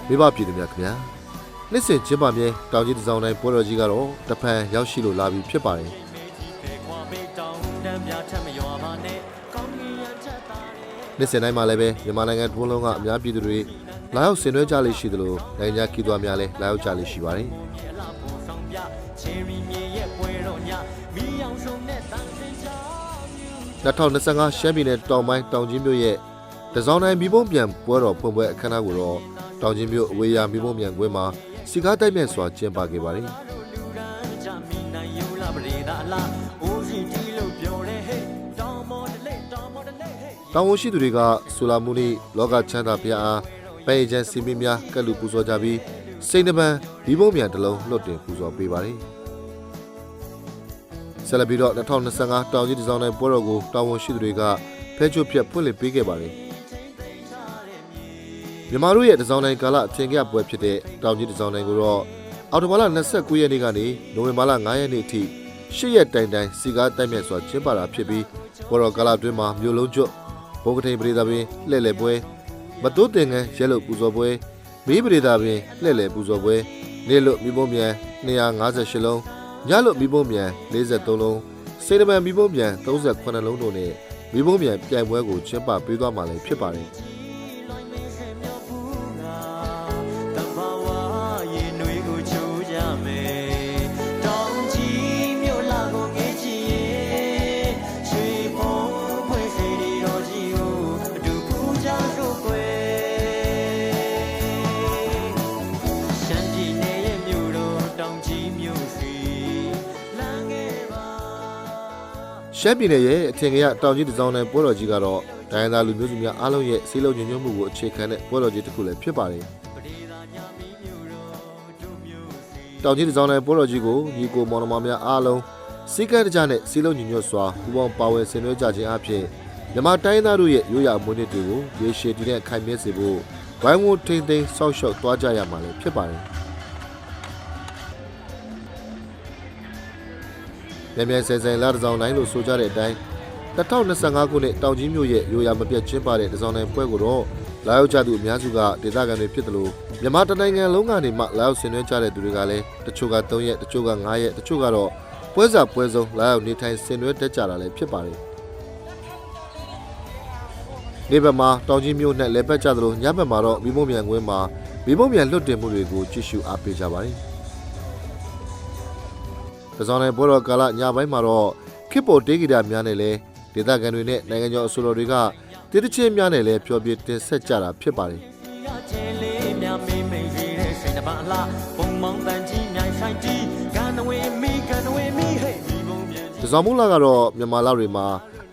မိဘပြည်သူများခင်ဗျာနှစ်စဉ်ကျင်းပမြဲတောင်ကြီးတစောင်းတိုင်းပွဲတော်ကြီးကတော့တဖန်ရောက်ရှိလို့လာပြီဖြစ်ပါတယ်နှစ်စဉ်တိုင်းမှာလည်းပဲမြန်မာနိုင်ငံทั่ဝလုံးကအများပြည်သူတွေလာရောက်ဆင်နွှဲကြလိမ့်ရှိသလိုနိုင်ငံခီးသွွားများလည်းလာရောက်ကြလိမ့်ရှိပါတယ်2025ရှမ်းပြည်နယ်တောင်ပိုင်းတောင်ကြီးမြို့ရဲ့တစောင်းတိုင်းမိဘုံပြန်ပွဲတော်ဖွင့်ပွဲအခမ်းအနားကိုတော့တောင်ကြီးမြို့အဝေးရမိဘုံပြန်ကွင်းမှာစီကားတိုက်မြတ်စွာကျင်းပခဲ့ပါတယ်တောင်ဝန်ရှိသူတွေကဆူလာမူနီလောကချမ်းသာဘုရားအားပဲ့ချမ်းစီမင်းများကတ်လူပူဇော်ကြပြီးစိတ်နှပန်းမိဘုံပြန်တစ်လုံးလွတ်တင်ပူဇော်ပေးပါတယ်ဆက်လက်ပြီးတော့2025တောင်ကြီးတစောင်းတိုင်းပွဲတော်ကိုတောင်ဝန်ရှိသူတွေကဖဲချိုးဖြတ်ဖွင့်လှစ်ပေးခဲ့ပါတယ်မြန်မာတို့ရဲ့တစောင်းတိုင်းကာလအထင်ကရပွဲဖြစ်တဲ့တောင်ကြီးတစောင်းတိုင်းကိုတော့အောက်တိုဘာလ29ရက်နေ့ကနေနိုဝင်ဘာလ9ရက်နေ့အထိ10ရက်တိုင်တိုင်စီကားတိုက်မြတ်စွာကျင်းပတာဖြစ်ပြီးပွဲတော်ကာလအတွင်းမှာမြို့လုံးကျွတ်ဘုံကထိန်ပရိသတ်ပင်လှည့်လည်ပွဲမတိုးတင်ငန်းရဲလို့ပူဇော်ပွဲမီးပရိသတ်ပင်လှည့်လည်ပူဇော်ပွဲနေ့လို့မိဘုံမြန်258လုံးညလို့မိဘုံမြန်43လုံးစေတမန်မိဘုံမြန်38လုံးတို့နဲ့မိဘုံမြန်ပြိုင်ပွဲကိုကျင်းပပေးသွားမှာလည်းဖြစ်ပါတယ်ရှမ်းပြည်နယ်ရဲ့အထင်ကရတောင်ကြီးတစောင်းတိုင်းပွဲတော်ကြီးကတော့ဒိုင်းသာလူမျိုးစုများအားလုံးရဲ့စီးလုံးညွှန်ညွှန်မှုကိုအခြေခံတဲ့ပွဲတော်ကြီးတစ်ခုလည်းဖြစ်ပါတယ်တောင်ကြီးတစောင်းတိုင်းပွဲတော်ကြီးကိုညီကိုမောင်နှမများအားလုံးစီးကမ်းတကြနဲ့စီးလုံးညွှန်ညွှန်စွာပူးပေါင်းပါဝင်ဆင်နွှဲကြခြင်းအပြင်မြန်မာတိုင်းသားတို့ရဲ့ရိုးရာမွေးနေ့တွေကိုရေရှည်တည်တဲ့ခိုင်မြဲစေဖို့ဝိုင်းဝန်းထိန်းသိမ်းစောင့်ရှောက်သွားကြရမှာလည်းဖြစ်ပါတယ်မြန်ဆန်လာတစောင်းတိုင်းလို့ဆိုကြတဲ့အတိုင်း2025ခုနှစ်တောင်ကြီးမြို့ရဲ့ရိုးရာမပြတ်ကျင်းပတဲ့တစောင်းတိုင်းပွဲကိုတော့လာရောက်ကြသူအများစုကဒေသခံတွေဖြစ်တယ်လို့မြန်မာတိုင်းနိုင်ငံလုံးကနေမှလာရောက်ဆင်နွှဲကြတဲ့သူတွေကလည်းတချို့က3ရက်တချို့က5ရက်တချို့ကတော့ပွဲစားပွဲစုံလာရောက်နေထိုင်ဆင်နွှဲတတ်ကြတာလည်းဖြစ်ပါတယ်နေ့ဘက်မှာတောင်ကြီးမြို့နဲ့လဲပတ်ကြသလိုညဘက်မှာတော့မိဘုံမြန်ကွင်းမှာမိဘုံမြန်လွတ်တင်မှုတွေကိုကြည့်ရှုအားပေးကြပါတယ်တစောင်းတိုင်းပွဲတော်ကာလညပိုင်းမှာတော့ခေတ်ပေါ်တေးဂီတများနဲ့လည်းဒေသခံတွေနဲ့နိုင်ငံကျော်အစိုးရတွေကတေးသချင်းများနဲ့လည်းဖျော်ဖြေတင်ဆက်ကြတာဖြစ်ပါတယ်တစောင်းမူလာကတော့မြန်မာလတွေမှာ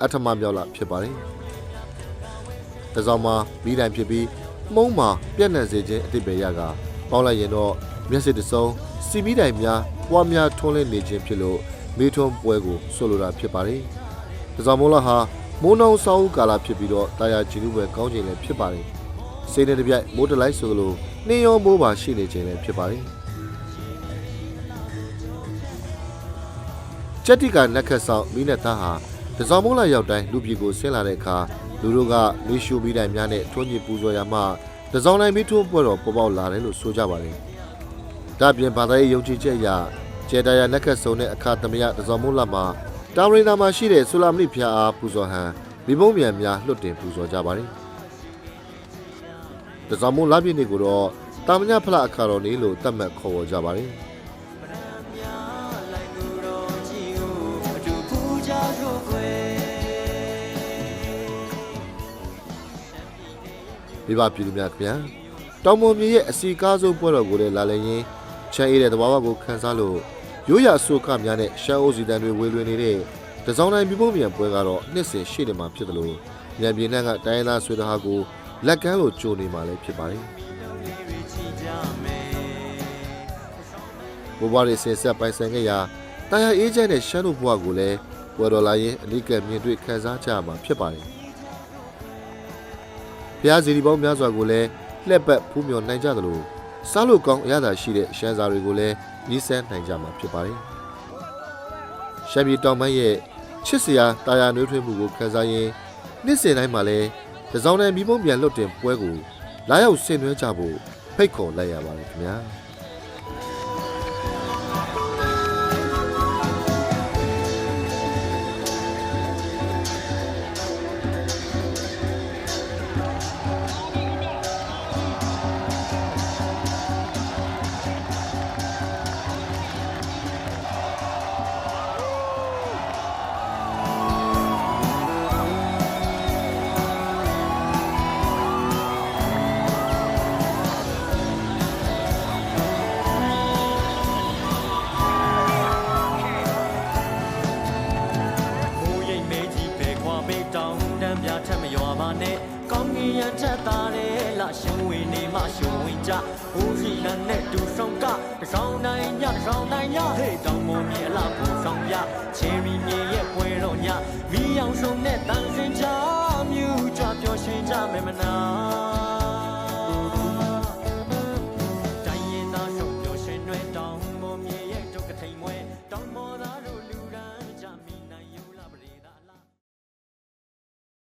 အထမမြောက်လာဖြစ်ပါတယ်တစောင်းမှာပြီးတိုင်းဖြစ်ပြီးမှုံးမှာပြန့်နှံ့စေခြင်းအတိတ်ပဲရကပေါင်းလိုက်ရင်တော့မျက်စိတစုံစီပြီးတိုင်းများပွားများထွန်းလင်းနေခြင်းဖြစ်လို့မေထွန်းပွဲကိုဆွလိုတာဖြစ်ပါတယ်။တစောင်းမိုးလာဟာမိုးနှောင်းဆောင်းကာလဖြစ်ပြီးတော့တာယာကြည်လူပဲကောင်းခြင်းလည်းဖြစ်ပါတယ်။စိတ်နဲ့တပြိုက်မိုးတလိုက်ဆိုလို့နှင်းရောမိုးပါရှိနေခြင်းလည်းဖြစ်ပါတယ်။ချက်တိကနက်ခတ်ဆောင်မိနဲ့သားဟာတစောင်းမိုးလာရောက်တိုင်းလူပြည်ကိုဆင်းလာတဲ့အခါလူတို့ကလေရှူပြီးတိုင်းများနဲ့ထွန်းညစ်ပူဇော်ရမှတစောင်းတိုင်းမေထွန်းပွဲတော်ပေါ်ပေါက်လာတယ်လို့ဆိုကြပါတယ်။ဒါပြင်ဘာသာရေးယုံကြည်ချက်အရကျေတာယာနက်ခတ်ဆုံတဲ့အခါသမယတစောင်းမိုးလာမှာတောင်ရင်သာမှာရှိတဲ့ဆူလာမဏိဖျားအားပူဇော်ဟန်မိဘုံမြန်များလွတ်တင်ပူဇော်ကြပါတယ်။တစောင်းမိုးလာပြည့်နေ့ကိုတော့တာမညဖလားအခါတော်နေ့လို့သတ်မှတ်ခေါ်ဝေါ်ကြပါတယ်။မိဘပြည်သူများခင်ဗျာတောင်ပေါ်မြေရဲ့အစီကားဆုံးပွဲတော်ကိုလည်းလာလည်ရင်းချမ်းအေးတဲ့သဘာဝကိုခန်းစားလို့ရိုးရာဆိုခများနဲ့ရှမ်းအိုးစီတန်တွေဝေလွင်နေတဲ့တစောင်းတိုင်းမိဘုံမြန်ပွဲကတော့နှစ်စဉ်ရှိနေမှာဖြစ်တယ်လို့ညံပြင်းနှံ့ကတိုင်းသားဆွေတဟာကိုလက်ကမ်းလို့ကြိုနေမှာလည်းဖြစ်ပါတယ်ဘဝရည်ဆင်ဆက်ပိုင်ဆိုင်ခဲ့ရာတရားအေးချမ်းတဲ့ရှမ်းတို့ဘဝကိုလည်းပွဲတော်လာရင်အလိကမြင်တွေ့ခန်းစားကြမှာဖြစ်ပါတယ်ဘုရားစီရီပေါင်းများစွာကိုလည်းလက်ပတ်ဖူးမြော်နိုင်ကြသလိုစားလို့ကောင်းအရသာရှိတဲ့ရှမ်းစာတွေကိုလည်းညီးစမ်းနိုင်ကြမှာဖြစ်ပါတယ်။ရှမ်းပြည်တောင်ပိုင်းရဲ့ချစ်စရာတာယာနှွေးထွေးမှုကိုခန်းစားရင်းနှစ်စဉ်တိုင်းမှာလည်းတစောင်းတိုင်းမိဘုံပြန်လွတ်တင်ပွဲကိုလာရောက်ဆင်နွှဲကြဖို့ ဖိတ်ခေါ်လိုက်ရပါတယ်ခင်ဗျာကောင်းကင်ရထက်သားတယ်လာရှင်ဝင်နေမှရှင်ဝင်ကြဦးရှိလနဲ့တူဆောင်ကတဆောင်နိုင်ညတဆောင်နိုင်ညဟေးတောင်မောမြေအလ